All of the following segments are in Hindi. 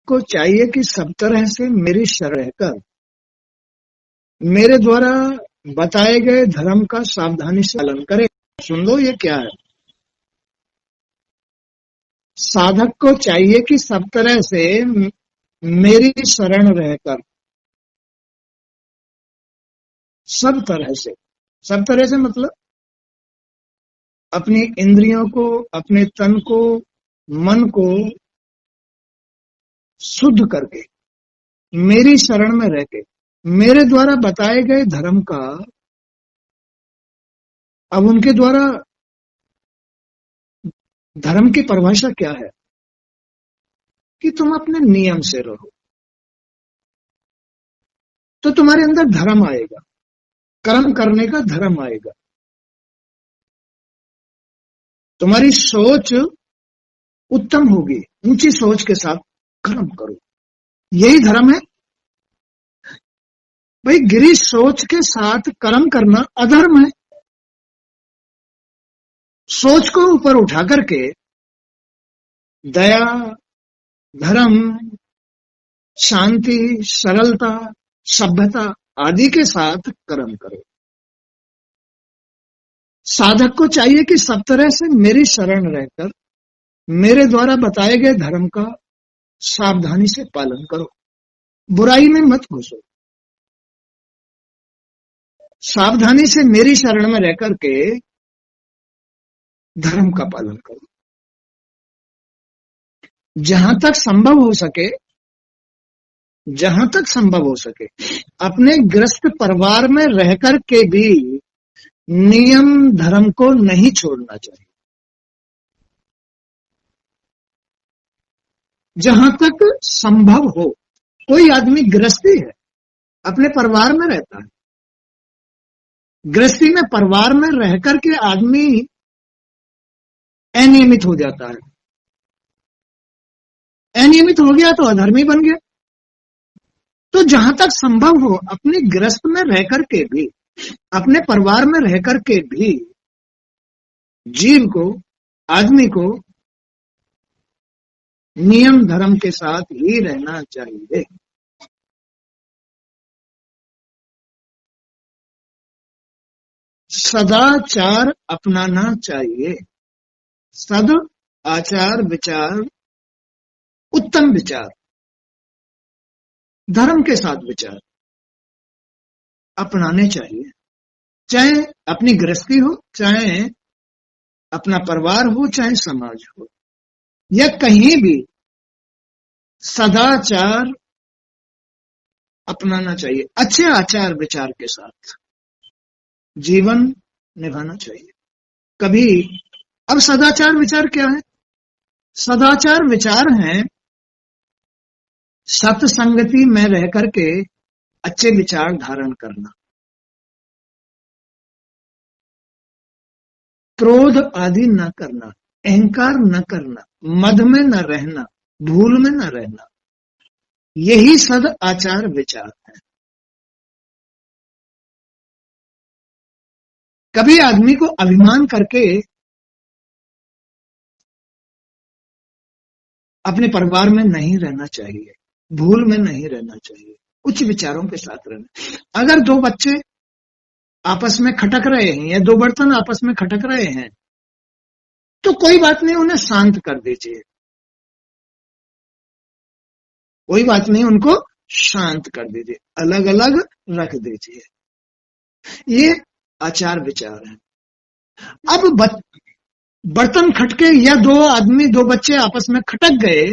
को चाहिए कि सब तरह से मेरी शरण रहकर मेरे द्वारा बताए गए धर्म का सावधानी से पालन करे। सुन लो ये क्या है। साधक को चाहिए कि सब तरह से मेरी शरण रहकर, सब तरह से मतलब अपनी इंद्रियों को, अपने तन को, मन को शुद्ध करके मेरी शरण में रह के मेरे द्वारा बताए गए धर्म का, अब उनके द्वारा धर्म की परिभाषा क्या है कि तुम अपने नियम से रहो, तो तुम्हारे अंदर धर्म आएगा, कर्म करने का धर्म आएगा। तुम्हारी सोच उत्तम होगी, ऊंची सोच के साथ कर्म करो, यही धर्म है भाई। गिरी सोच के साथ कर्म करना अधर्म है। सोच को ऊपर उठा करके दया, धर्म, शांति, सरलता, सभ्यता आदि के साथ कर्म करो। साधक को चाहिए कि सब तरह से मेरी शरण रहकर मेरे द्वारा बताए गए धर्म का सावधानी से पालन करो, बुराई में मत घुसो। सावधानी से मेरी शरण में रहकर के धर्म का पालन करो। जहां तक संभव हो सके अपने गृहस्थ परिवार में रहकर के भी नियम धर्म को नहीं छोड़ना चाहिए। जहां तक संभव हो, कोई आदमी गृहस्थी है, अपने परिवार में रहता है, गृहस्थी में परिवार में रहकर के आदमी अनियमित हो जाता है, अनियमित हो गया तो अधर्मी बन गया। तो जहां तक संभव हो अपने गृहस्थ में रहकर के भी, अपने परिवार में रहकर के भी जीव को, आदमी को नियम धर्म के साथ ही रहना चाहिए। सदाचार अपनाना चाहिए। सद आचार विचार, उत्तम विचार, धर्म के साथ विचार अपनाने चाहिए। चाहे अपनी गृहस्थी हो, चाहे अपना परिवार हो, चाहे समाज हो, या कहीं भी सदाचार अपनाना चाहिए। अच्छे आचार विचार के साथ जीवन निभाना चाहिए। कभी अब सदाचार विचार क्या है? सदाचार विचार हैं सत्संगति में रह करके अच्छे विचार धारण करना, क्रोध आदि न करना, अहंकार न करना, मद में न रहना, भूल में न रहना, यही सद आचार विचार है। कभी आदमी को अभिमान करके अपने परिवार में नहीं रहना चाहिए, भूल में नहीं रहना चाहिए, उच्च विचारों के साथ रहना। अगर दो बच्चे आपस में खटक रहे हैं या दो बर्तन आपस में खटक रहे हैं तो कोई बात नहीं, उन्हें शांत कर दीजिए, कोई बात नहीं, उनको शांत कर दीजिए, अलग अलग रख दीजिए। ये आचार विचार है। अब बर्तन खटके या दो बच्चे आपस में खटक गए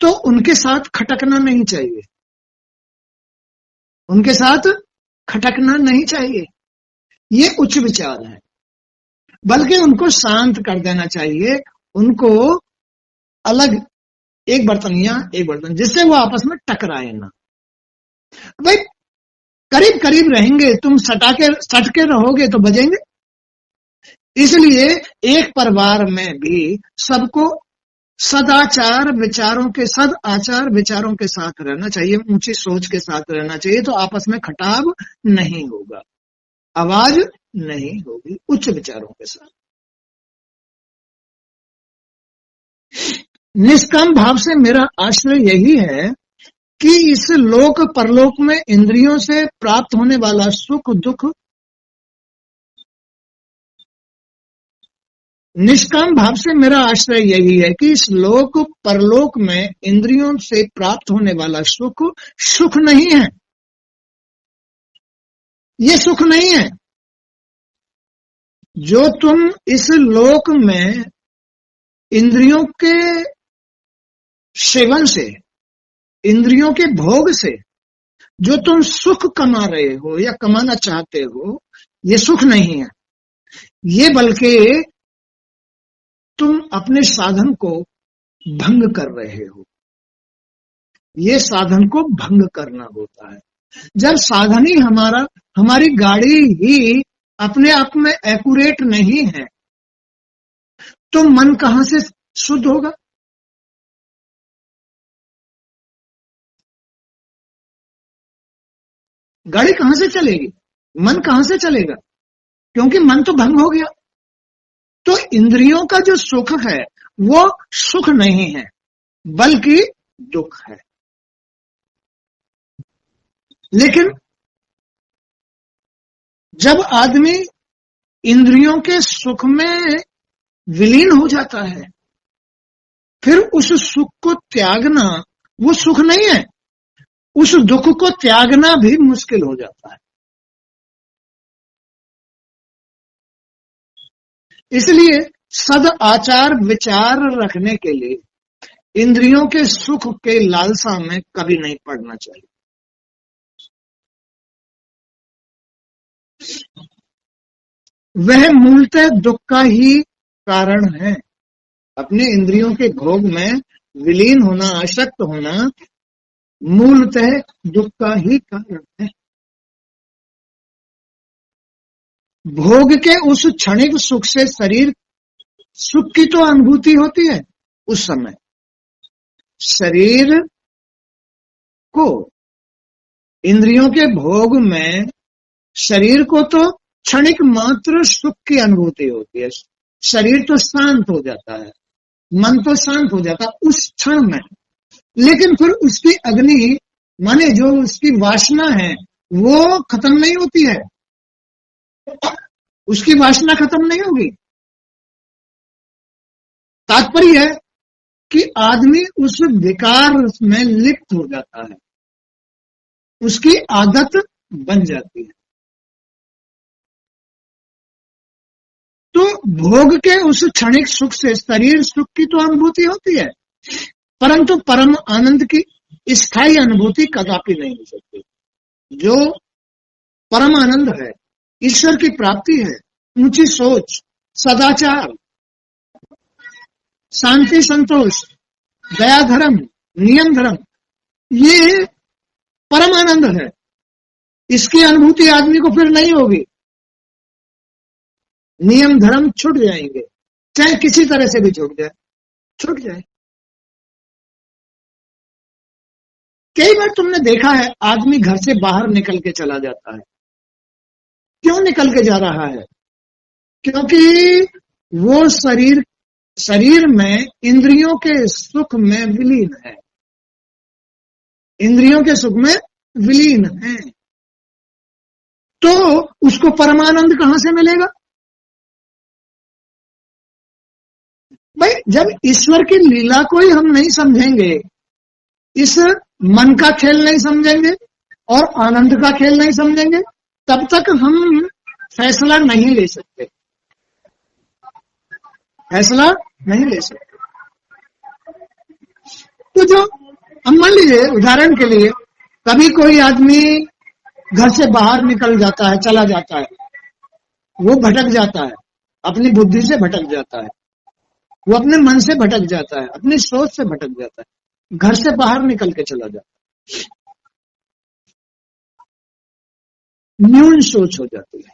तो उनके साथ खटकना नहीं चाहिए, उनके साथ खटकना नहीं चाहिए, ये उच्च विचार है। बल्कि उनको शांत कर देना चाहिए, उनको अलग, एक बर्तन या एक बर्तन, जिससे वो आपस में टकराए ना। भाई करीब करीब रहेंगे, तुम सट के रहोगे तो बजेंगे। इसलिए एक परिवार में भी सबको सदाचार विचारों के, सद आचार विचारों के साथ रहना चाहिए, ऊंची सोच के साथ रहना चाहिए, तो आपस में खटाव नहीं होगा, आवाज नहीं होगी, उच्च विचारों के साथ। निष्काम भाव से मेरा आश्रय यही है कि इस लोक परलोक में इंद्रियों से प्राप्त होने वाला सुख दुख, निष्काम भाव से मेरा आश्रय यही है कि इस लोक परलोक में इंद्रियों से प्राप्त होने वाला सुख सुख नहीं है। ये सुख नहीं है जो तुम इस लोक में इंद्रियों के सेवन से, इंद्रियों के भोग से जो तुम सुख कमा रहे हो या कमाना चाहते हो, ये सुख नहीं है। ये बल्कि तुम अपने साधन को भंग कर रहे हो। ये साधन को भंग करना होता है। जब साधन ही हमारी गाड़ी ही अपने आप में एक्यूरेट नहीं है, तो मन कहां से शुद्ध होगा? गाड़ी कहां से चलेगी? मन कहां से चलेगा? क्योंकि मन तो भंग हो गया। तो इंद्रियों का जो सुख है वो सुख नहीं है, बल्कि दुख है। लेकिन जब आदमी इंद्रियों के सुख में विलीन हो जाता है, फिर उस सुख को त्यागना वो सुख नहीं है, उस दुख को त्यागना भी मुश्किल हो जाता है। इसलिए सद आचार विचार रखने के लिए इंद्रियों के सुख के लालसा में कभी नहीं पड़ना चाहिए। वह मूलतः दुख का ही कारण है। अपने इंद्रियों के भोग में विलीन होना, आसक्त होना मूलतः दुख का ही कारण है। भोग के उस क्षणिक सुख से शरीर सुख की तो अनुभूति होती है। उस समय शरीर को, इंद्रियों के भोग में शरीर को तो क्षणिक मात्र सुख की अनुभूति होती है। शरीर तो शांत हो जाता है, मन तो शांत हो जाता है उस क्षण में। लेकिन फिर उसकी अग्नि, माने जो उसकी वासना है, वो खत्म नहीं होती है। उसकी वासना खत्म नहीं होगी। तात्पर्य है कि आदमी उस विकार में लिप्त हो जाता है, उसकी आदत बन जाती है। तो भोग के उस क्षणिक सुख से शरीर सुख की तो अनुभूति होती है, परंतु परम आनंद की स्थायी अनुभूति कदापि नहीं हो सकती। जो परम आनंद है, ईश्वर की प्राप्ति है, ऊंची सोच, सदाचार, शांति, संतोष, दया, धर्म, नियम धर्म, ये परम आनंद है। इसकी अनुभूति आदमी को फिर नहीं होगी। नियम धर्म छूट जाएंगे, चाहे किसी तरह से भी छूट जाए। कई बार तुमने देखा है आदमी घर से बाहर निकल के चला जाता है। क्यों निकल के जा रहा है? क्योंकि वो शरीर में इंद्रियों के सुख में विलीन है, इंद्रियों के सुख में विलीन है। तो उसको परमानंद कहां से मिलेगा? भाई, जब ईश्वर की लीला को ही हम नहीं समझेंगे, इस मन का खेल नहीं समझेंगे और आनंद का खेल नहीं समझेंगे, तब तक हम फैसला नहीं ले सकते। तो जो हम मान लीजिए उदाहरण के लिए, कभी कोई आदमी घर से बाहर निकल जाता है, चला जाता है, वो भटक जाता है, अपनी बुद्धि से भटक जाता है, वो अपने मन से भटक जाता है, अपनी सोच से भटक जाता है, घर से बाहर निकल के चला जाता है, न्यून सोच हो जाती है,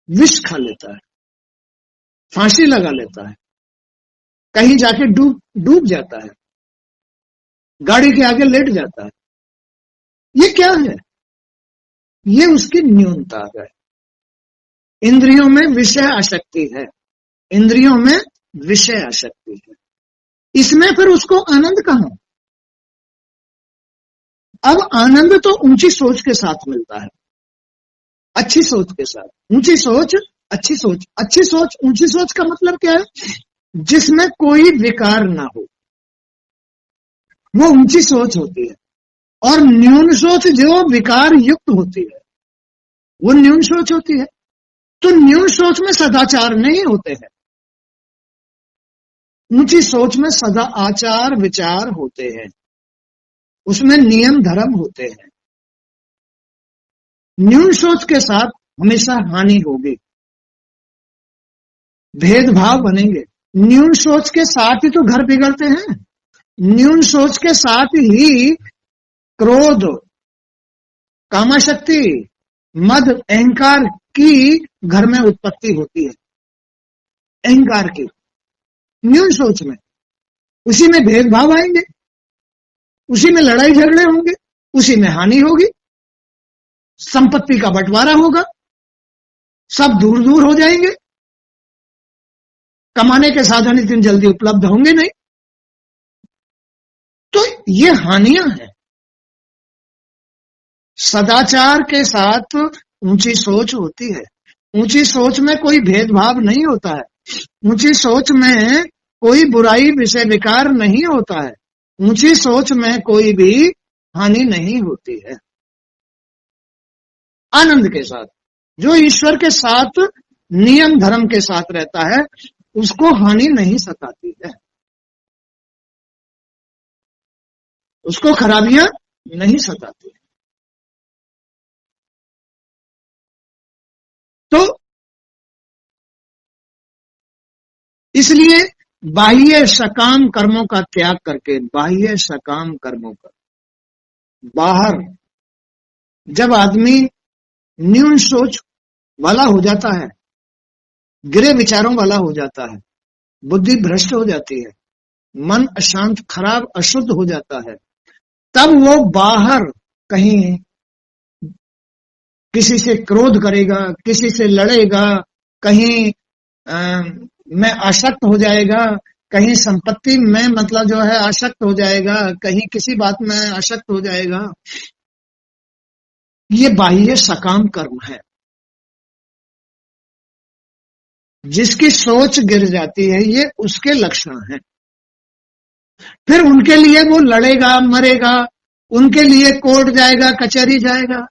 विष खा लेता है, फांसी लगा लेता है, कहीं जाके डूब जाता है, गाड़ी के आगे लेट जाता है। ये क्या है? ये उसकी न्यूनता है, इंद्रियों में विषय आसक्ति है। इंद्रियों में विषय आसक्ति है। इसमें फिर उसको आनंद कहां? अब आनंद तो ऊंची सोच के साथ मिलता है, अच्छी सोच के साथ। ऊंची सोच, अच्छी सोच। अच्छी सोच, ऊंची सोच का मतलब क्या है? जिसमें कोई विकार ना हो, वो ऊंची सोच होती है। और न्यून सोच जो विकार युक्त होती है, वो न्यून सोच होती है। तो न्यून सोच में सदाचार नहीं होते हैं, ऊंची सोच में सदा आचार विचार होते हैं, उसमें नियम धर्म होते हैं। न्यून सोच के साथ हमेशा हानि होगी, भेदभाव बनेंगे। न्यून सोच के साथ ही तो घर बिगड़ते हैं, न्यून सोच के साथ ही क्रोध, कामाशक्ति, मद, अहंकार की घर में उत्पत्ति होती है। अहंकार की न्यून सोच में, उसी में भेदभाव आएंगे, उसी में लड़ाई झगड़े होंगे, उसी में हानि होगी, संपत्ति का बंटवारा होगा, सब दूर दूर हो जाएंगे, कमाने के साधन इतनी जल्दी उपलब्ध होंगे नहीं। तो ये हानियां हैं। सदाचार के साथ ऊंची सोच होती है। ऊंची सोच में कोई भेदभाव नहीं होता है, ऊंची सोच में कोई बुराई विषय विकार नहीं होता है, ऊंची सोच में कोई भी हानि नहीं होती है। आनंद के साथ, जो ईश्वर के साथ नियम धर्म के साथ रहता है, उसको हानि नहीं सताती है, उसको खराबियां नहीं सताती। तो इसलिए बाह्य सकाम कर्मों का त्याग करके, बाह्य सकाम कर्मों का, बाहर जब आदमी न्यून सोच वाला हो जाता है, गिरे विचारों वाला हो जाता है, बुद्धि भ्रष्ट हो जाती है, मन अशांत खराब अशुद्ध हो जाता है, तब वो बाहर कहीं किसी से क्रोध करेगा, किसी से लड़ेगा, कहीं में आसक्त हो जाएगा, कहीं संपत्ति में मतलब जो है आसक्त हो जाएगा, कहीं किसी बात में आसक्त हो जाएगा। ये बाह्य सकाम कर्म है। जिसकी सोच गिर जाती है, ये उसके लक्षण हैं। फिर उनके लिए वो लड़ेगा, मरेगा, उनके लिए कोर्ट जाएगा, कचहरी जाएगा,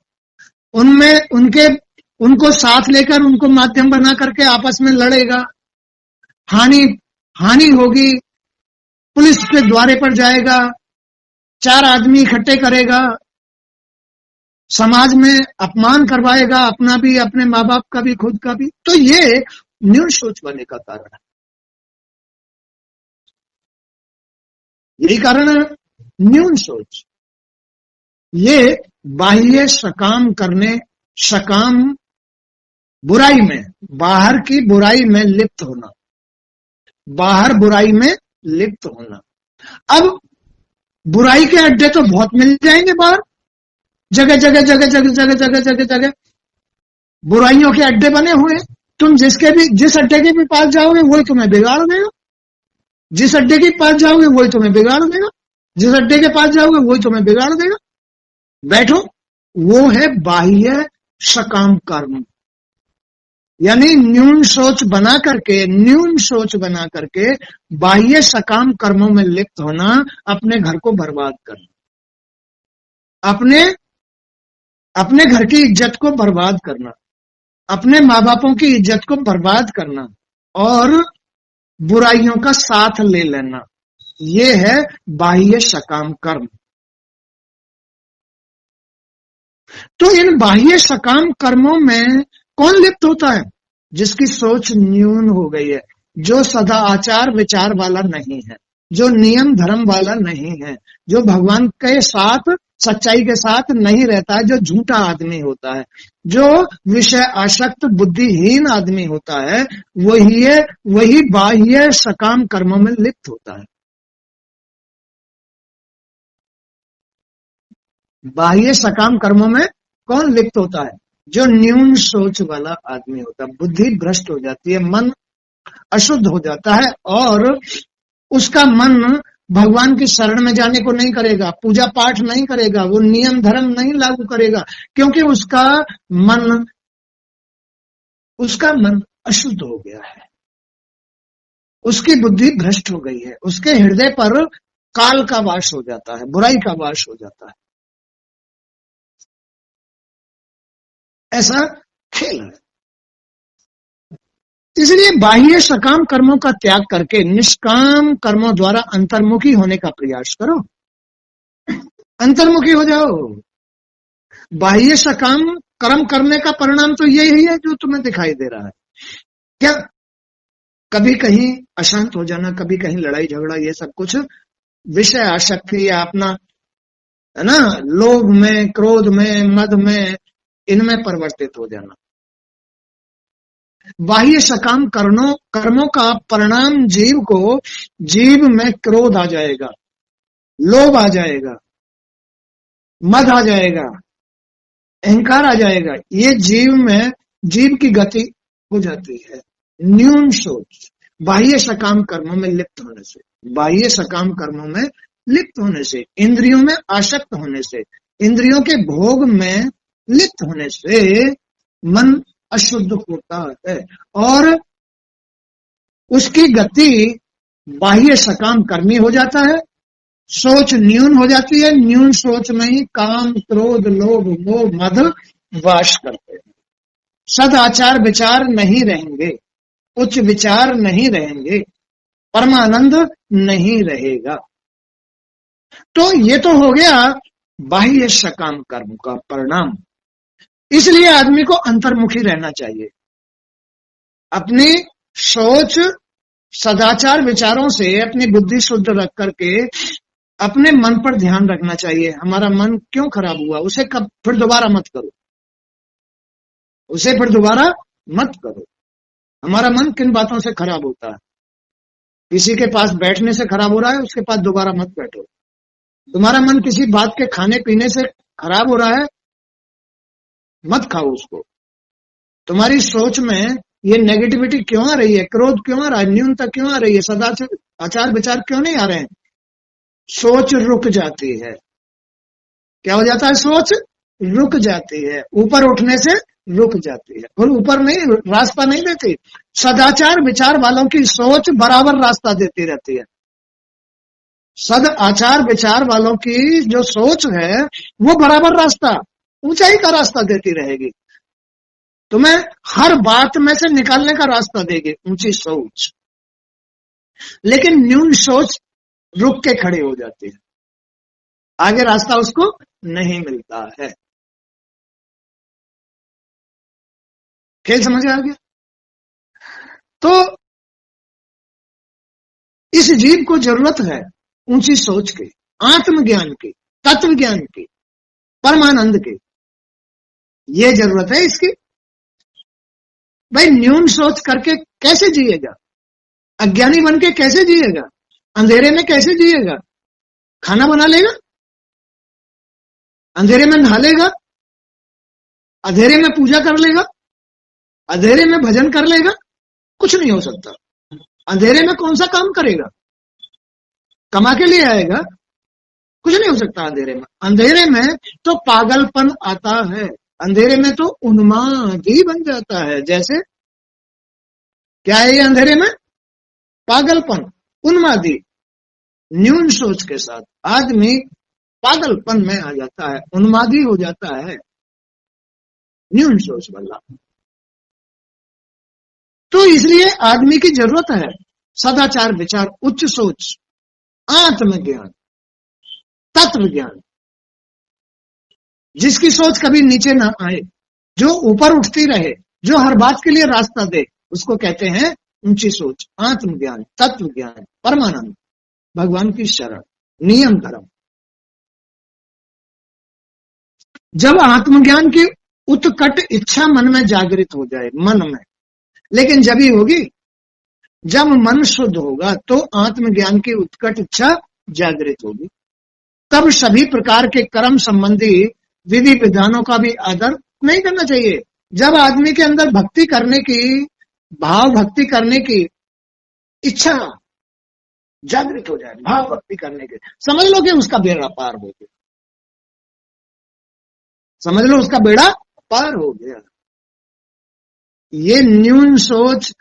उनमें उनको साथ लेकर, उनको माध्यम बना करके आपस में लड़ेगा, हानि होगी, पुलिस के द्वारे पर जाएगा, 4 आदमी इकट्ठे करेगा, समाज में अपमान करवाएगा, अपना भी, अपने माँ बाप का भी, खुद का भी। तो ये न्यून सोच बनने का कारण है, यही कारण है न्यून सोच। ये बाह्य सकाम करने, सकाम बुराई में, बाहर की बुराई में लिप्त होना, बाहर बुराई में लिप्त होना। अब बुराई के अड्डे तो बहुत मिल जाएंगे बाहर, जगह जगह जगह जगह जगह जगह जगह जगह बुराइयों के अड्डे बने हुए। तुम जिस अड्डे के भी पास जाओगे वही तुम्हें बिगाड़ देगा, जिस अड्डे के पास जाओगे वही तुम्हें बिगाड़ देगा, जिस अड्डे के पास जाओगे वही तुम्हें बिगाड़ देगा। बैठो, वो है बाह्य सकाम कर्म, यानी न्यून सोच बना करके बाह्य सकाम कर्मों में लिप्त होना, अपने घर को बर्बाद करना, अपने घर की इज्जत को बर्बाद करना, अपने माँ बापों की इज्जत को बर्बाद करना और बुराइयों का साथ ले लेना, ये है बाह्य सकाम कर्म। तो इन बाह्य सकाम कर्मों में कौन लिप्त होता है? जिसकी सोच न्यून हो गई है, जो सदा आचार विचार वाला नहीं है, जो नियम धर्म वाला नहीं है, जो भगवान के साथ सच्चाई के साथ नहीं रहता है, जो झूठा आदमी होता है, जो विषय आसक्त बुद्धिहीन आदमी होता है, वही बाह्य सकाम कर्मों में लिप्त होता है। बाह्य सकाम कर्मों में कौन लिप्त होता है? जो न्यून सोच वाला आदमी होता है, बुद्धि भ्रष्ट हो जाती है, मन अशुद्ध हो जाता है और उसका मन भगवान की शरण में जाने को नहीं करेगा, पूजा पाठ नहीं करेगा, वो नियम धर्म नहीं लागू करेगा, क्योंकि उसका मन अशुद्ध हो गया है, उसकी बुद्धि भ्रष्ट हो गई है, उसके हृदय पर काल का वास हो जाता है, बुराई का वास हो जाता है। ऐसा खेल है। इसलिए बाह्य सकाम कर्मों का त्याग करके निष्काम कर्मों द्वारा अंतर्मुखी होने का प्रयास करो। अंतर्मुखी हो जाओ। बाह्य सकाम कर्म करने का परिणाम तो यही है जो तुम्हें दिखाई दे रहा है। क्या? कभी कहीं अशांत हो जाना, कभी कहीं लड़ाई झगड़ा, ये सब कुछ विषय आसक्ति या अपना, है ना, लोभ में, क्रोध में, मद में, इनमें परिवर्तित हो जाना। बाह्य सकाम कर्मों का परिणाम जीव में क्रोध आ जाएगा, लोभ आ जाएगा, मद आ जाएगा, अहंकार आ जाएगा। ये जीव की गति हो जाती है। न्यून सोच बाह्य सकाम कर्मों में लिप्त होने से, बाह्य सकाम कर्मों में लिप्त होने से, इंद्रियों में आसक्त होने से, इंद्रियों के भोग में लिप्त होने से मन अशुद्ध होता है और उसकी गति बाह्य सकाम कर्मी हो जाता है। सोच न्यून हो जाती है, न्यून सोच में ही काम, क्रोध, लोभ, मोह, मद वास करते हैं। सदाचार विचार नहीं रहेंगे, उच्च विचार नहीं रहेंगे, परमानंद नहीं रहेगा। तो ये तो हो गया बाह्य सकाम कर्म का परिणाम। इसलिए आदमी को अंतर्मुखी रहना चाहिए। अपनी सोच सदाचार विचारों से अपनी बुद्धि शुद्ध रख करके अपने मन पर ध्यान रखना चाहिए। हमारा मन क्यों खराब हुआ, उसे कब फिर दोबारा मत करो, उसे फिर दोबारा मत करो। हमारा मन किन बातों से खराब होता है? किसी के पास बैठने से खराब हो रहा है, उसके पास दोबारा मत बैठो। तुम्हारा मन किसी बात के खाने पीने से खराब हो रहा है, मत खाओ उसको। तुम्हारी सोच में ये नेगेटिविटी क्यों आ रही है, क्रोध क्यों आ रहा है, न्यूनता क्यों आ रही है, सदाचार विचार क्यों नहीं आ रहे हैं? सोच रुक जाती है। क्या हो जाता है? सोच रुक जाती है, ऊपर उठने से रुक जाती है। और ऊपर नहीं, रास्ता नहीं देती। सदाचार विचार वालों की सोच बराबर रास्ता देती रहती है। सद आचार विचार वालों की जो सोच है वो बराबर रास्ता, ऊंचाई का रास्ता देती रहेगी। तुम्हें हर बात में से निकालने का रास्ता देगी ऊंची सोच। लेकिन न्यून सोच रुक के खड़ी हो जाती है, आगे रास्ता उसको नहीं मिलता है। खेल समझ आ गया? तो इस जीव को जरूरत है ऊंची सोच की, आत्मज्ञान की, तत्व ज्ञान की, परमानंद की। ये जरूरत है इसकी। भाई न्यून सोच करके कैसे जिएगा? अज्ञानी बन के कैसे जिएगा? अंधेरे में कैसे जिएगा? खाना बना लेगा, अंधेरे में नहा लेगा, अंधेरे में पूजा कर लेगा, अंधेरे में भजन कर लेगा? कुछ नहीं हो सकता। अंधेरे में कौन सा काम करेगा? कमा के लिए आएगा? कुछ नहीं हो सकता अंधेरे में। अंधेरे में तो पागलपन आता है, अंधेरे में तो उन्माद ही बन जाता है। जैसे क्या है ये अंधेरे में? पागलपन, उन्मादी। न्यून सोच के साथ आदमी पागलपन में आ जाता है, उन्मादी हो जाता है, न्यून सोच वाला। तो इसलिए आदमी की जरूरत है सदाचार विचार, उच्च सोच, आत्मज्ञान, तत्व ज्ञान। जिसकी सोच कभी नीचे ना आए, जो ऊपर उठती रहे, जो हर बात के लिए रास्ता दे, उसको कहते हैं ऊंची सोच, आत्मज्ञान, तत्व ज्ञान, परमानंद, भगवान की शरण, नियम धर्म। जब आत्मज्ञान की उत्कट इच्छा मन में जागृत हो जाए, मन में, लेकिन जब ही होगी जब मन शुद्ध होगा, तो आत्मज्ञान की उत्कट इच्छा जागृत होगी। तब सभी प्रकार के कर्म संबंधी विधि विधानों का भी आदर नहीं करना चाहिए। जब आदमी के अंदर भक्ति करने की, भाव भक्ति करने की इच्छा जागृत हो जाए भाव भक्ति करने के, समझ लो कि उसका बेड़ा पार हो गया, समझ लो उसका बेड़ा पार हो गया। ये न्यून सोच,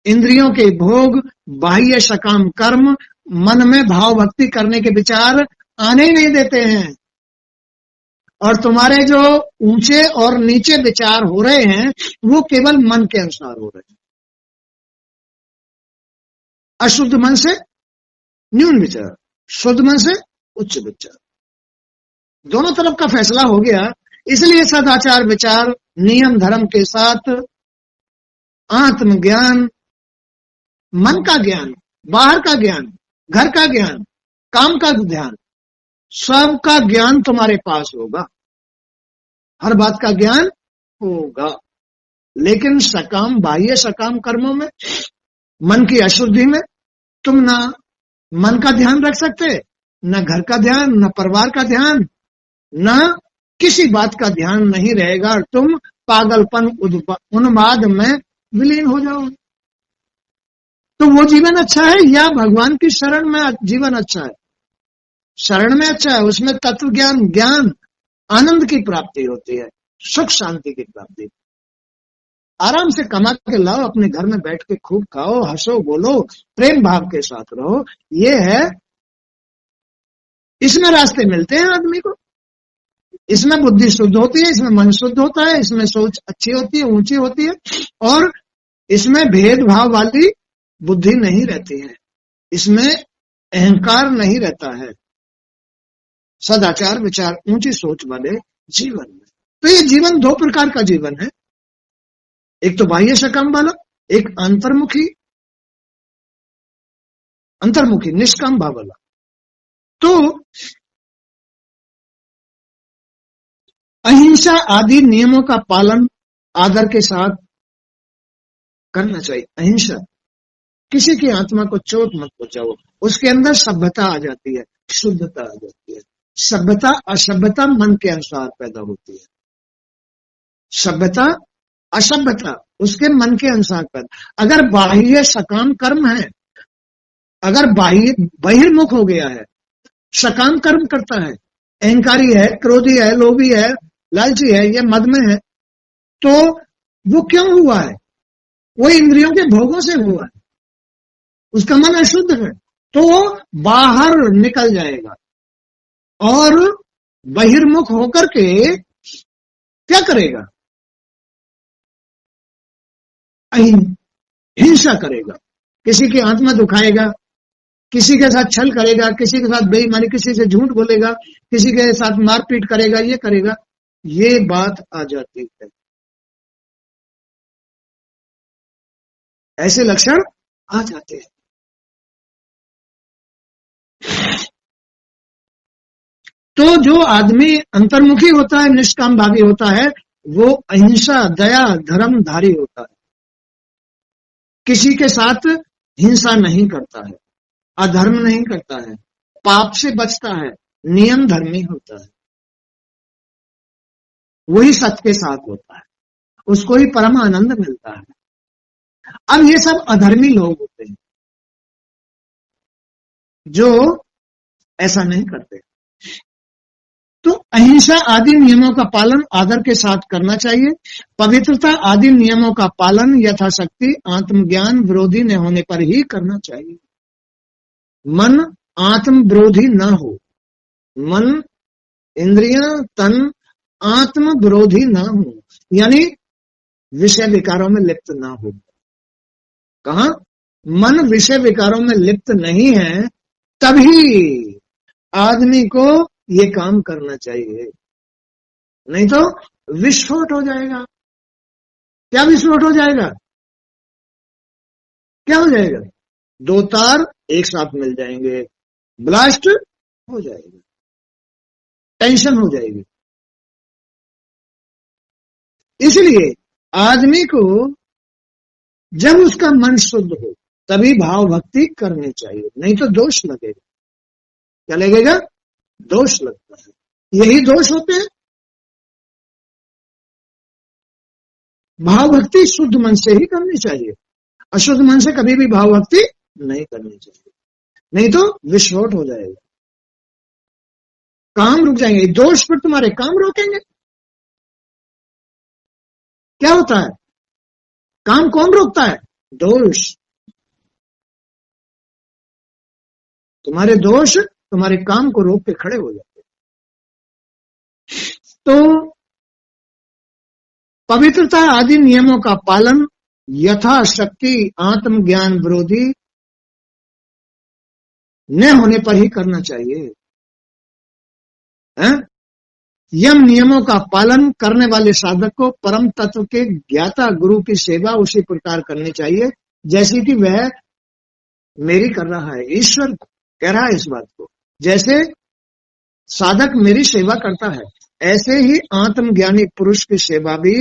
इंद्रियों के भोग, बाह्य सकाम कर्म, मन में भाव भक्ति करने के विचार आने ही नहीं देते हैं। और तुम्हारे जो ऊंचे और नीचे विचार हो रहे हैं वो केवल मन के अनुसार हो रहे हैं। अशुद्ध मन से न्यून विचार, शुद्ध मन से उच्च विचार, दोनों तरफ का फैसला हो गया। इसलिए सदाचार विचार नियम धर्म के साथ आत्मज्ञान, मन का ज्ञान, बाहर का ज्ञान, घर का ज्ञान, काम का ध्यान, सबका ज्ञान तुम्हारे पास होगा, हर बात का ज्ञान होगा। लेकिन सकाम, बाह्य सकाम कर्मों में, मन की अशुद्धि में तुम ना मन का ध्यान रख सकते, न घर का ध्यान, न परिवार का ध्यान, न किसी बात का ध्यान नहीं रहेगा। तुम पागलपन उन्माद में विलीन हो जाओ। तो वो जीवन अच्छा है या भगवान की शरण में जीवन अच्छा है? शरण में अच्छा है, उसमें तत्व ज्ञान, ज्ञान, आनंद की प्राप्ति होती है, सुख शांति की प्राप्ति। आराम से कमा के लाओ, अपने घर में बैठ के खूब खाओ, हंसो बोलो, प्रेम भाव के साथ रहो, ये है, इसमें रास्ते मिलते हैं आदमी को। इसमें बुद्धि शुद्ध होती है, इसमें मन शुद्ध होता है, इसमें सोच अच्छी होती है, ऊंची होती है, और इसमें भेदभाव वाली बुद्धि नहीं रहती है, इसमें अहंकार नहीं रहता है, सदाचार विचार ऊंची सोच वाले जीवन में। तो ये जीवन दो प्रकार का जीवन है, एक तो बाह्य सकाम वाला, एक अंतर्मुखी निष्काम भाव वाला। तो अहिंसा आदि नियमों का पालन आदर के साथ करना चाहिए। अहिंसा, किसी की आत्मा को चोट मत पहुंचाओ, उसके अंदर सभ्यता आ जाती है, शुद्धता आ जाती है। सभ्यता असभ्यता मन के अनुसार पैदा होती है, सभ्यता असभ्यता उसके मन के अनुसार पैदा। अगर बाह्य सकाम कर्म है, अगर बाह्य बहिर्मुख हो गया है, सकाम कर्म करता है, अहंकारी है, क्रोधी है, लोभी है, लालची है, ये मद में है, तो वो क्यों हुआ है? वो इंद्रियों के भोगों से हुआ है, उसका मन अशुद्ध है, तो वो बाहर निकल जाएगा और बहिर्मुख होकर के क्या करेगा? हिंसा करेगा, किसी की आत्मा दुखाएगा, किसी के साथ छल करेगा, किसी के साथ बेईमानी, किसी से झूठ बोलेगा, किसी के साथ मारपीट करेगा, ये करेगा, ये बात आ जाती है। ऐसे लक्षण आ जाते हैं। तो जो आदमी अंतर्मुखी होता है, निष्काम भावी होता है, वो अहिंसा, दया, धर्म धारी होता है, किसी के साथ हिंसा नहीं करता है, अधर्म नहीं करता है, पाप से बचता है, नियम धर्मी होता है, वही सत्य के साथ होता है, उसको ही परम आनंद मिलता है। अब ये सब अधर्मी लोग होते हैं जो ऐसा नहीं करते। तो अहिंसा आदि नियमों का पालन आदर के साथ करना चाहिए। पवित्रता आदि नियमों का पालन यथाशक्ति आत्मज्ञान विरोधी न होने पर ही करना चाहिए। मन आत्म विरोधी न हो, मन, इंद्रियां, तन आत्म विरोधी न हो, यानी विषय विकारों में लिप्त ना हो। कहा? मन विषय विकारों में लिप्त नहीं है, तभी आदमी को ये काम करना चाहिए, नहीं तो विस्फोट हो जाएगा। क्या विस्फोट हो जाएगा? क्या हो जाएगा? दो तार एक साथ मिल जाएंगे, ब्लास्ट हो जाएगा, टेंशन हो जाएगी। इसलिए आदमी को जब उसका मन शुद्ध हो तभी भाव भक्ति करनी चाहिए, नहीं तो दोष लगेगा। क्या लगेगा? दोष लगता है। यही दोष होते हैं। भाव भक्ति शुद्ध मन से ही करनी चाहिए, अशुद्ध मन से कभी भी भाव भक्ति नहीं करनी चाहिए, नहीं तो विस्फोट हो जाएगा, काम रुक जाएंगे। दोष पर तुम्हारे काम रोकेंगे। क्या होता है, काम कौन रोकता है? दोष। तुम्हारे दोष तुम्हारे काम को रोक के खड़े हो जाते हैं। तो पवित्रता आदि नियमों का पालन यथाशक्ति आत्मज्ञान विरोधी न होने पर ही करना चाहिए। यम नियमों का पालन करने वाले साधक को परम तत्व के ज्ञाता गुरु की सेवा उसी प्रकार करनी चाहिए जैसे कि वह मेरी कर रहा है। ईश्वर कह रहा है इस बात को, जैसे साधक मेरी सेवा करता है ऐसे ही आत्मज्ञानी पुरुष की सेवा भी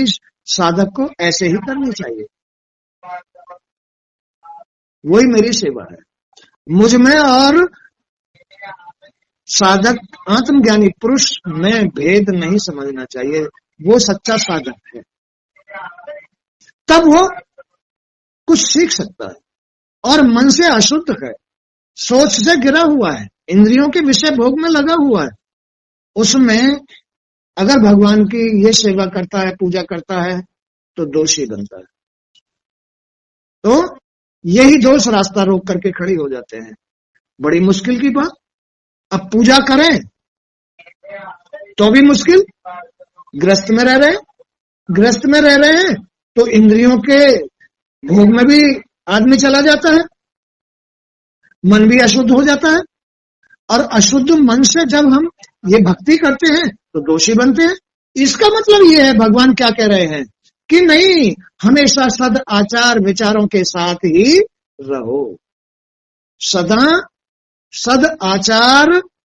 साधक को ऐसे ही करनी चाहिए। वही मेरी सेवा है। मुझ में और साधक आत्मज्ञानी पुरुष में भेद नहीं समझना चाहिए। वो सच्चा साधक है, तब वो कुछ सीख सकता है। और मन से अशुद्ध है, सोच से गिरा हुआ है, इंद्रियों के विषय भोग में लगा हुआ है, उसमें अगर भगवान की ये सेवा करता है, पूजा करता है, तो दोषी बनता है। तो यही दोष रास्ता रोक करके खड़ी हो जाते हैं। बड़ी मुश्किल की बात। अब पूजा करें तो भी मुश्किल, गृहस्थ में रह रहे हैं तो इंद्रियों के भोग में भी आदमी चला जाता है, मन भी अशुद्ध हो जाता है। और अशुद्ध मन से जब हम ये भक्ति करते हैं तो दोषी बनते हैं। इसका मतलब ये है, भगवान क्या कह रहे हैं कि नहीं, हमेशा सद आचार विचारों के साथ ही रहो। सदा सद आचार,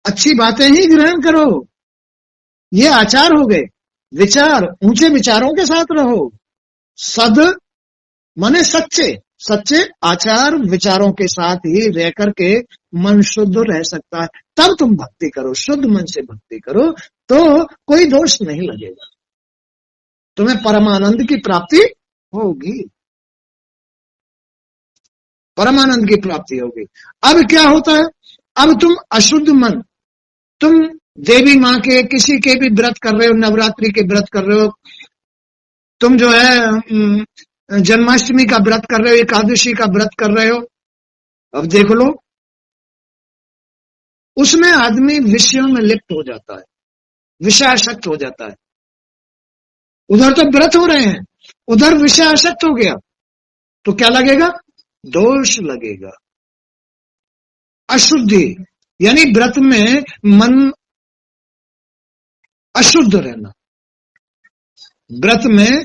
अच्छी बातें ही ग्रहण करो, ये आचार हो गए। विचार, ऊंचे विचारों के साथ रहो। सद माने सच्चे, सच्चे आचार विचारों के साथ ही रह करके मन शुद्ध रह सकता है। तब तुम भक्ति करो, शुद्ध मन से भक्ति करो तो कोई दोष नहीं लगेगा, तुम्हें परमानंद की प्राप्ति होगी, परमानंद की प्राप्ति होगी। अब क्या होता है, अब तुम अशुद्ध मन, तुम देवी माँ के किसी के भी व्रत कर रहे हो, नवरात्रि के व्रत कर रहे हो, तुम जो है जन्माष्टमी का व्रत कर रहे हो, एकादशी का व्रत कर रहे हो। अब देख लो, उसमें आदमी विषयों में लिप्त हो जाता है, विषयासक्त हो जाता है। उधर तो व्रत हो रहे हैं, उधर विषयासक्त हो गया तो क्या लगेगा? दोष लगेगा। अशुद्धि यानी व्रत में मन अशुद्ध रहना। व्रत में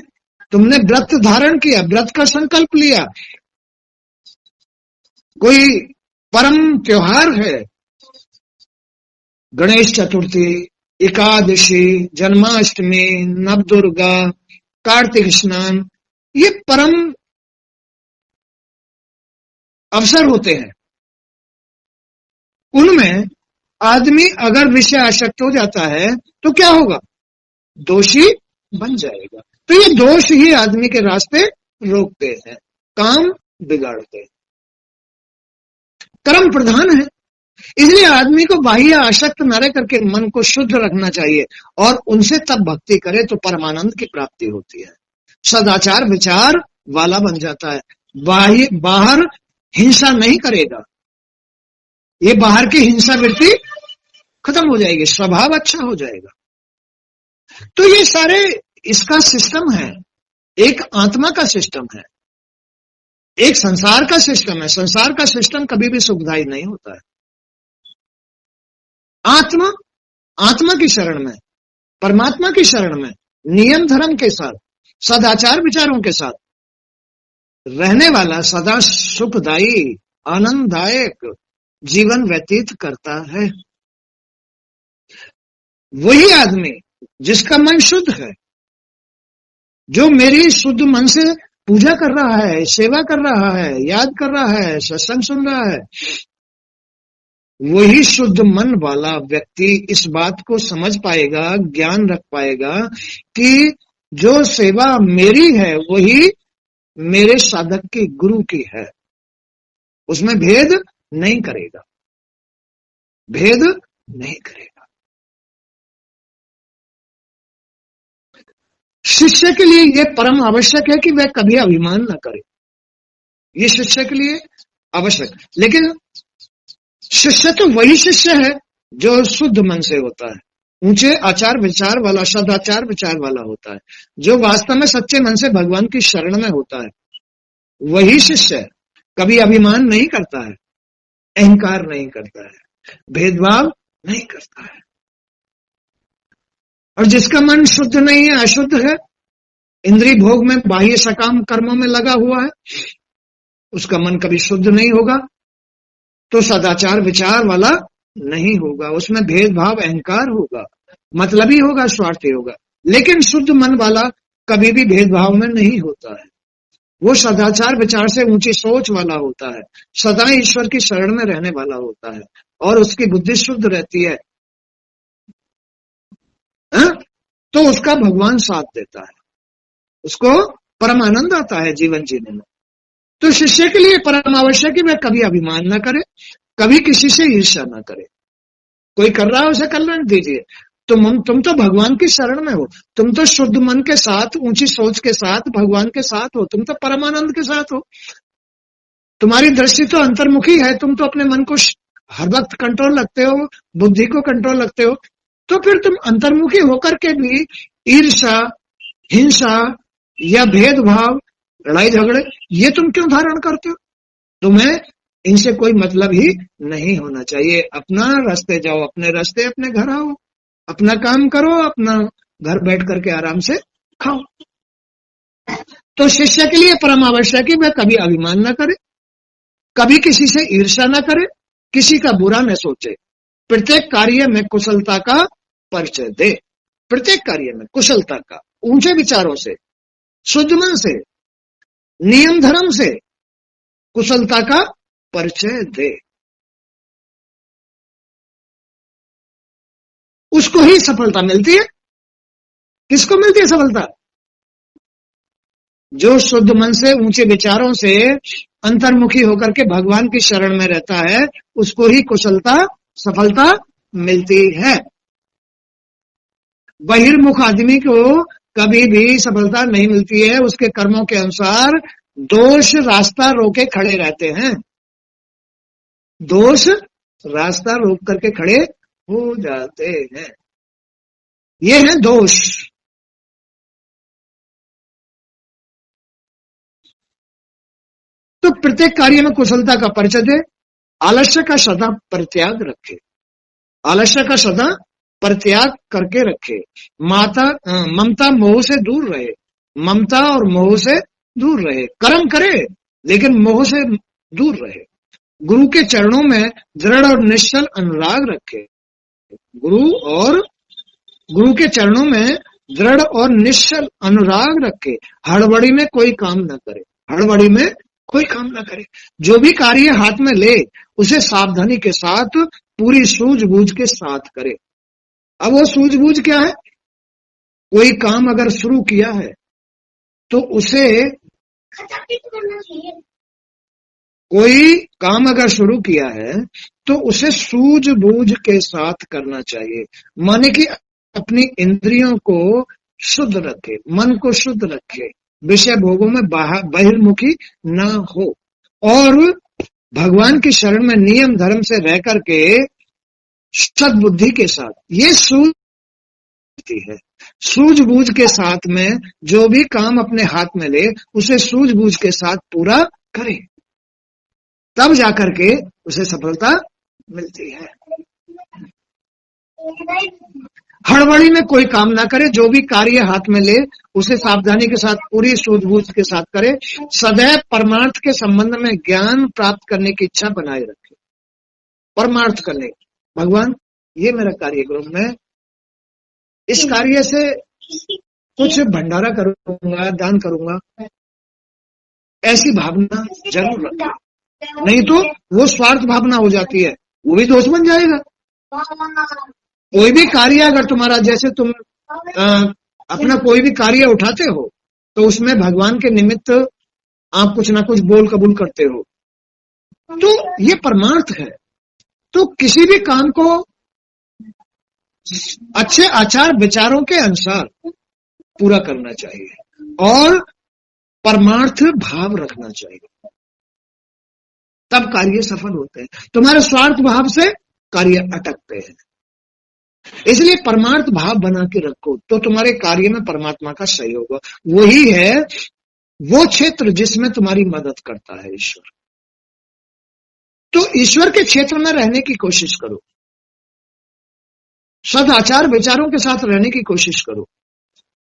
तुमने व्रत धारण किया, व्रत का संकल्प लिया, कोई परम त्योहार है, गणेश चतुर्थी, एकादशी, जन्माष्टमी, नवदुर्गा, कार्तिक स्नान, ये परम अवसर होते हैं। उनमें आदमी अगर विषय आसक्त हो जाता है तो क्या होगा? दोषी बन जाएगा। तो ये दोष ही आदमी के रास्ते रोकते हैं, काम बिगाड़ते हैं, कर्म प्रधान है। इसलिए आदमी को बाह्य आसक्त न रह करके मन को शुद्ध रखना चाहिए और उनसे तब भक्ति करे तो परमानंद की प्राप्ति होती है। सदाचार विचार वाला बन जाता है, बाहर हिंसा नहीं करेगा, ये बाहर की हिंसा वृत्ति खत्म हो जाएगी, स्वभाव अच्छा हो जाएगा। तो ये सारे इसका सिस्टम है, एक आत्मा का सिस्टम है, एक संसार का सिस्टम है। संसार का सिस्टम कभी भी सुखदायी नहीं होता है। आत्मा की शरण में, परमात्मा की शरण में, नियम धर्म के साथ, सदाचार विचारों के साथ रहने वाला सदा सुखदायी आनंददायक जीवन व्यतीत करता है। वही आदमी जिसका मन शुद्ध है, जो मेरी शुद्ध मन से पूजा कर रहा है, सेवा कर रहा है, याद कर रहा है, सत्संग सुन रहा है, वही शुद्ध मन वाला व्यक्ति इस बात को समझ पाएगा, ज्ञान रख पाएगा कि जो सेवा मेरी है वही मेरे साधक की, गुरु की है। उसमें भेद नहीं करेगा, भेद नहीं करेगा। शिष्य के लिए यह परम आवश्यक है कि वह कभी अभिमान न करे, ये शिष्य के लिए आवश्यक। लेकिन शिष्य तो वही शिष्य है जो शुद्ध मन से होता है, ऊंचे आचार विचार वाला, सदाचार विचार वाला होता है, जो वास्तव में सच्चे मन से भगवान की शरण में होता है। वही शिष्य कभी अभिमान नहीं करता है, अहंकार नहीं करता है, भेदभाव नहीं करता है। और जिसका मन शुद्ध नहीं है, अशुद्ध है, इंद्रिय भोग में, बाह्य सकाम कर्मों में लगा हुआ है, उसका मन कभी शुद्ध नहीं होगा, तो सदाचार विचार वाला नहीं होगा, उसमें भेदभाव अहंकार होगा, मतलबी होगा, स्वार्थी होगा। लेकिन शुद्ध मन वाला कभी भी भेदभाव में नहीं होता है, वो सदाचार विचार से ऊंची सोच वाला होता है, सदा ईश्वर की शरण में रहने वाला होता है, और उसकी बुद्धि शुद्ध रहती है, तो उसका भगवान साथ देता है, उसको परम आनंद आता है जीवन जीने में। तो शिष्य के लिए परम आवश्यक है वह कभी अभिमान ना करे, कभी किसी से ईर्ष्या ना करे। कोई कर रहा है उसे कल्याण दीजिए। तुम तो भगवान की शरण में हो, तुम तो शुद्ध मन के साथ, ऊंची सोच के साथ भगवान के साथ हो, तुम तो परमानंद के साथ हो, तुम्हारी दृष्टि तो अंतर्मुखी है, तुम तो अपने मन को हर वक्त कंट्रोल रखते हो, बुद्धि को कंट्रोल रखते हो, तो फिर तुम अंतर्मुखी होकर के भी ईर्ष्या, हिंसा या भेदभाव, लड़ाई झगड़े, ये तुम क्यों धारण करते हो? तुम्हें इनसे कोई मतलब ही नहीं होना चाहिए। अपना रास्ते जाओ, अपने रास्ते, अपने घर आओ, अपना काम करो, अपना घर बैठ करके आराम से खाओ। तो शिष्य के लिए परम आवश्यक है वह कभी अभिमान न करे, कभी किसी से ईर्ष्या न करे, किसी का बुरा न सोचे, प्रत्येक कार्य में कुशलता का परिचय दे। प्रत्येक कार्य में कुशलता का, ऊंचे विचारों से, शुद्ध मन से, नियम धर्म से कुशलता का परिचय दे। उसको ही सफलता मिलती है। किसको मिलती है सफलता? जो शुद्ध मन से, ऊंचे विचारों से अंतर्मुखी होकर के भगवान की शरण में रहता है, उसको ही कुशलता, सफलता मिलती है। बहिर्मुख आदमी को कभी भी सफलता नहीं मिलती है। उसके कर्मों के अनुसार दोष रास्ता रोके खड़े रहते हैं, दोष रास्ता रोक करके खड़े हो जाते हैं। ये है दोष। तो प्रत्येक कार्य में कुशलता का परिचय दे, आलस्य का सदा परित्याग रखे, आलस्य का सदा परित्याग करके रखे, ममता मोह से दूर रहे, ममता और मोह से दूर रहे, कर्म करे लेकिन मोह से दूर रहे, गुरु के चरणों में दृढ़ और निश्चल अनुराग रखे, गुरु के चरणों में दृढ़ और निश्चल अनुराग रखे, हड़बड़ी में कोई काम न करे, हड़बड़ी में कोई काम ना करे। जो भी कार्य हाथ में ले उसे सावधानी के साथ, पूरी सूझबूझ के साथ करे। अब वो सूझबूझ क्या है? कोई काम अगर शुरू किया है तो उसे, कोई काम अगर शुरू किया है तो उसे सूझबूझ के साथ करना चाहिए। माने कि अपनी इंद्रियों को शुद्ध रखे, मन को शुद्ध रखे, विषय भोगों में बहिर्मुखी ना हो, और भगवान की शरण में नियम धर्म से रह करके सद्बुद्धि के साथ, ये सूझती है, सूझबूझ के साथ में जो भी काम अपने हाथ में ले उसे सूझबूझ के साथ पूरा करे, तब जाकर के उसे सफलता मिलती है। हड़बड़ी में कोई काम ना करे, जो भी कार्य हाथ में ले उसे सावधानी के साथ, पूरी सूझबूझ के साथ करे, सदैव परमार्थ के संबंध में ज्ञान प्राप्त करने की इच्छा बनाए रखे। परमार्थ करने, भगवान ये मेरा कार्य करो, मैं इस कार्य से कुछ भंडारा करूंगा, दान करूंगा, ऐसी भावना जरूर रखे, नहीं तो वो स्वार्थ भावना हो जाती है, वो भी दोष बन जाएगा। कोई भी कार्य अगर तुम्हारा, जैसे तुम अपना कोई भी कार्य उठाते हो तो उसमें भगवान के निमित्त आप कुछ ना कुछ बोल कबूल करते हो, तो ये परमार्थ है। तो किसी भी काम को अच्छे आचार विचारों के अनुसार पूरा करना चाहिए और परमार्थ भाव रखना चाहिए, तब कार्य सफल होते हैं। तुम्हारे स्वार्थ भाव से कार्य अटकते हैं। इसलिए परमार्थ भाव बना के रखो तो तुम्हारे कार्य में परमात्मा का सहयोग हो। वही है वो क्षेत्र जिसमें तुम्हारी मदद करता है ईश्वर। तो ईश्वर के क्षेत्र में रहने की कोशिश करो, सदाचार विचारों के साथ रहने की कोशिश करो।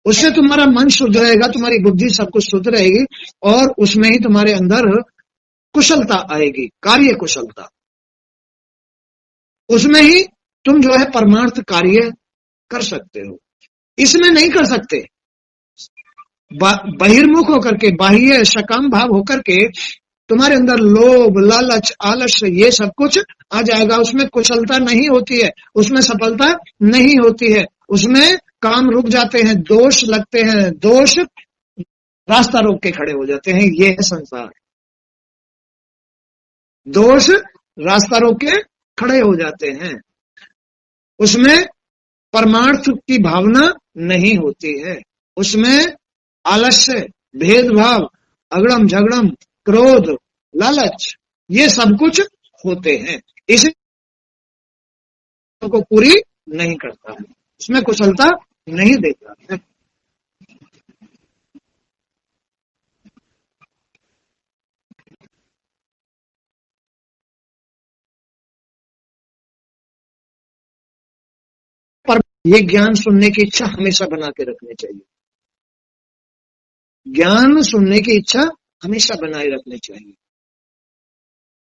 उससे तुम्हारा मन शुद्ध रहेगा, तुम्हारी बुद्धि सब कुछ शुद्ध रहेगी और उसमें ही तुम्हारे अंदर कुशलता आएगी, कार्य कुशलता। उसमें ही तुम जो है परमार्थ कार्य कर सकते हो। इसमें नहीं कर सकते। बहिर्मुख होकर के, बाह्य सकाम भाव होकर के तुम्हारे अंदर लोभ, लालच, आलस्य ये सब कुछ आ जाएगा। उसमें कुशलता नहीं होती है, उसमें सफलता नहीं होती है, उसमें काम रुक जाते हैं, दोष लगते हैं, दोष रास्ता रोक के खड़े हो जाते हैं। ये है संसार। दोष रास्ता रोक के खड़े हो जाते हैं। उसमें परमार्थ की भावना नहीं होती है, उसमें आलस्य, भेदभाव, अगड़म झगड़म, क्रोध, लालच ये सब कुछ होते हैं। इसे को पूरी नहीं करता है, उसमें कुशलता नहीं देता है। पर ये ज्ञान सुनने की इच्छा हमेशा बना के रखनी चाहिए। ज्ञान सुनने की इच्छा हमेशा बनाए रखनी चाहिए,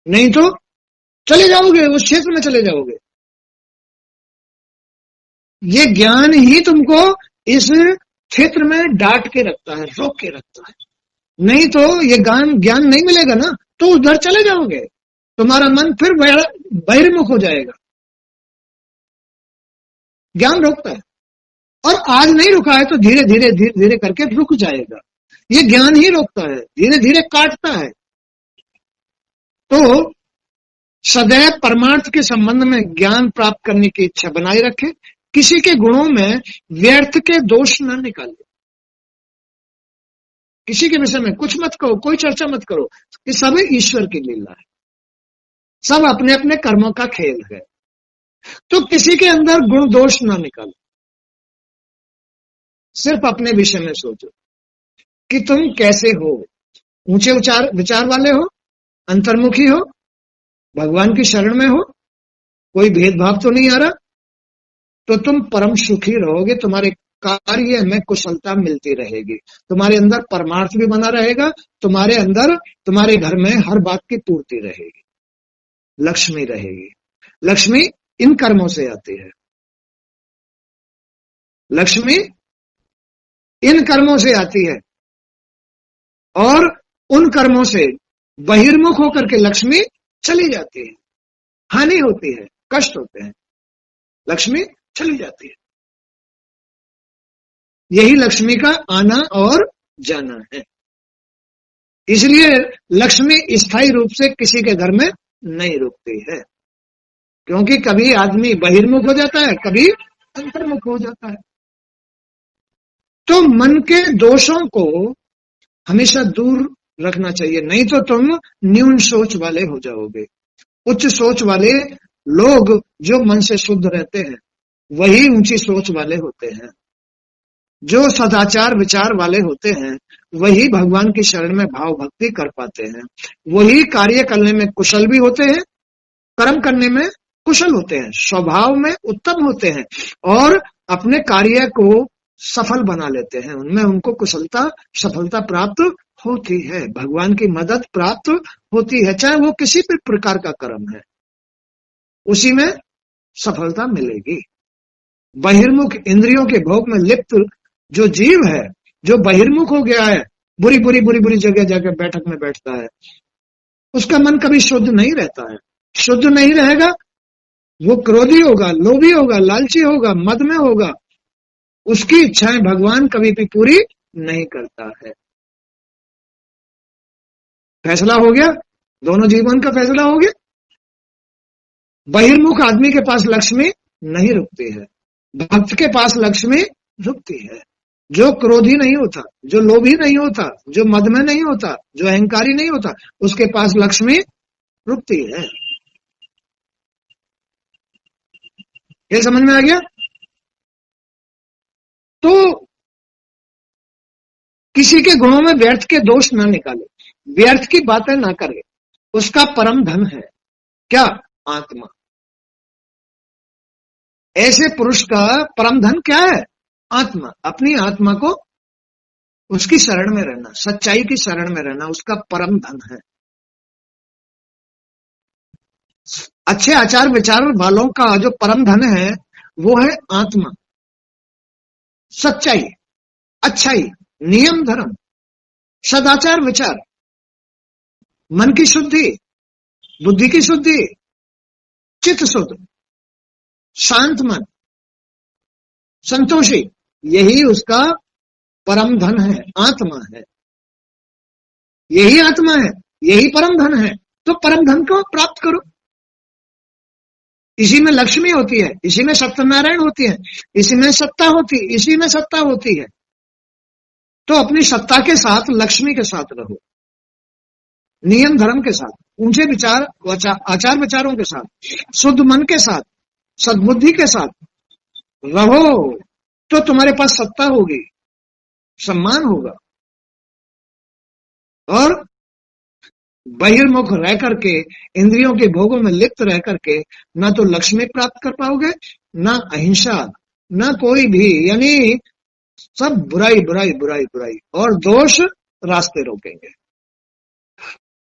नहीं तो चले जाओगे, उस क्षेत्र में चले जाओगे। ये ज्ञान ही तुमको इस क्षेत्र में डांट के रखता है, रोक के रखता है। नहीं तो ये ज्ञान नहीं मिलेगा ना तो उधर चले जाओगे, तुम्हारा मन फिर बहिर्मुख हो जाएगा। ज्ञान रोकता है और आज नहीं रुका है तो धीरे धीरे धीरे धीरे करके रुक जाएगा। ये ज्ञान ही रोकता है, धीरे धीरे काटता है। तो सदैव परमार्थ के संबंध में ज्ञान प्राप्त करने की इच्छा बनाए रखे। किसी के गुणों में व्यर्थ के दोष न निकाले। किसी के विषय में कुछ मत कहो, कोई चर्चा मत करो कि सब ईश्वर की लीला है, सब अपने अपने कर्मों का खेल है। तो किसी के अंदर गुण दोष ना निकालो, सिर्फ अपने विषय में सोचो कि तुम कैसे हो, ऊंचे विचार वाले हो, अंतर्मुखी हो, भगवान की शरण में हो, कोई भेदभाव तो नहीं आ रहा, तो तुम परम सुखी रहोगे। तुम्हारे कार्य में कुशलता मिलती रहेगी, तुम्हारे अंदर परमार्थ भी बना रहेगा, तुम्हारे अंदर, तुम्हारे घर में हर बात की पूर्ति रहेगी, लक्ष्मी रहेगी। लक्ष्मी इन कर्मों से आती है, लक्ष्मी इन कर्मों से आती है और उन कर्मों से बहिर्मुख होकर के लक्ष्मी चली जाती है। हानि होती है, कष्ट होते हैं, लक्ष्मी चली जाती है। यही लक्ष्मी का आना और जाना है। इसलिए लक्ष्मी स्थायी रूप से किसी के घर में नहीं रुकती है, क्योंकि कभी आदमी बहिर्मुख हो जाता है, कभी अंतर्मुख हो जाता है। तो मन के दोषों को हमेशा दूर रखना चाहिए, नहीं तो तुम न्यून सोच वाले हो जाओगे। उच्च सोच वाले लोग जो मन से शुद्ध रहते हैं वही ऊंची सोच वाले होते हैं। जो सदाचार विचार वाले होते हैं वही भगवान की शरण में भाव भक्ति कर पाते हैं, वही कार्य करने में कुशल भी होते हैं, कर्म करने में कुशल होते हैं, स्वभाव में उत्तम होते हैं और अपने कार्य को सफल बना लेते हैं। उनमें उनको कुशलता, सफलता प्राप्त होती है, भगवान की मदद प्राप्त होती है। चाहे वो किसी भी प्रकार का कर्म है, उसी में सफलता मिलेगी। बहिर्मुख इंद्रियों के भोग में लिप्त जो जीव है, जो बहिर्मुख हो गया है, बुरी बुरी बुरी बुरी जगह जाकर बैठक में बैठता है, उसका मन कभी शुद्ध नहीं रहता है। शुद्ध नहीं रहेगा, वो क्रोधी होगा, लोभी होगा, लालची होगा, मद में होगा, उसकी इच्छाएं भगवान कभी भी पूरी नहीं करता है। फैसला हो गया? दोनों जीवन का फैसला हो गया। बहिर्मुख आदमी के पास लक्ष्मी नहीं रुकती है, भक्त के पास लक्ष्मी रुकती है। जो क्रोधी नहीं होता, जो लोभी नहीं होता, जो मद में नहीं होता, जो अहंकारी नहीं होता, उसके पास लक्ष्मी रुकती है। ये समझ में आ गया? तो किसी के गुणों में व्यर्थ के दोष ना निकाले, व्यर्थ की बातें ना करे। उसका परम धन है क्या? आत्मा। ऐसे पुरुष का परम धन क्या है? आत्मा। अपनी आत्मा को, उसकी शरण में रहना, सच्चाई की शरण में रहना उसका परम धन है। अच्छे आचार विचार वालों का जो परम धन है वो है आत्मा, सच्चाई, अच्छाई, नियम धर्म, सदाचार विचार, मन की शुद्धि, बुद्धि की शुद्धि, चित्त शुद्ध, शांत मन, संतोषी, यही उसका परम धन है, आत्मा है। यही आत्मा है, यही परम धन है। तो परम धन को प्राप्त करो। इसी में लक्ष्मी होती है, इसी में सत्यनारायण होती है, इसी में सत्ता होती है, इसी में सत्ता होती है। तो अपनी सत्ता के साथ, लक्ष्मी के साथ रहो, नियम धर्म के साथ, ऊंचे विचार, आचार विचारों के साथ, शुद्ध मन के साथ, सद्बुद्धि के साथ रहो। तो तुम्हारे पास सत्ता होगी, सम्मान होगा। और बहिर्मुख रह करके, इंद्रियों के भोगों में लिप्त रह करके ना तो लक्ष्मी प्राप्त कर पाओगे, ना अहिंसा, ना कोई भी, यानी सब बुराई बुराई बुराई बुराई और दोष रास्ते रोकेंगे,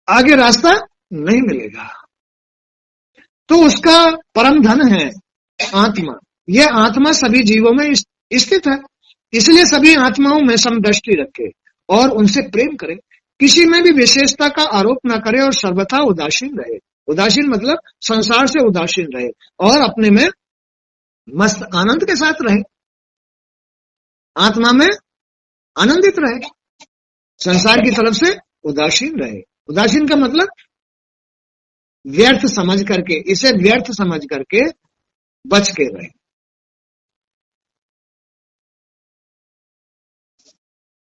आगे रास्ता नहीं मिलेगा। तो उसका परम धन है आत्मा। यह आत्मा सभी जीवों में स्थित है, इसलिए सभी आत्माओं में समदृष्टि रखे और उनसे प्रेम करे। किसी में भी विशेषता का आरोप न करे और सर्वथा उदासीन रहे। उदासीन मतलब संसार से उदासीन रहे और अपने में मस्त आनंद के साथ रहे, आत्मा में आनंदित रहे, संसार की तरफ से उदासीन रहे। उदासीन का मतलब व्यर्थ समझ करके, इसे व्यर्थ समझ करके बच के रहे।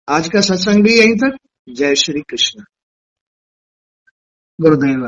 आज का सत्संग भी यहीं तक। जय श्री कृष्ण। गुरुदेव।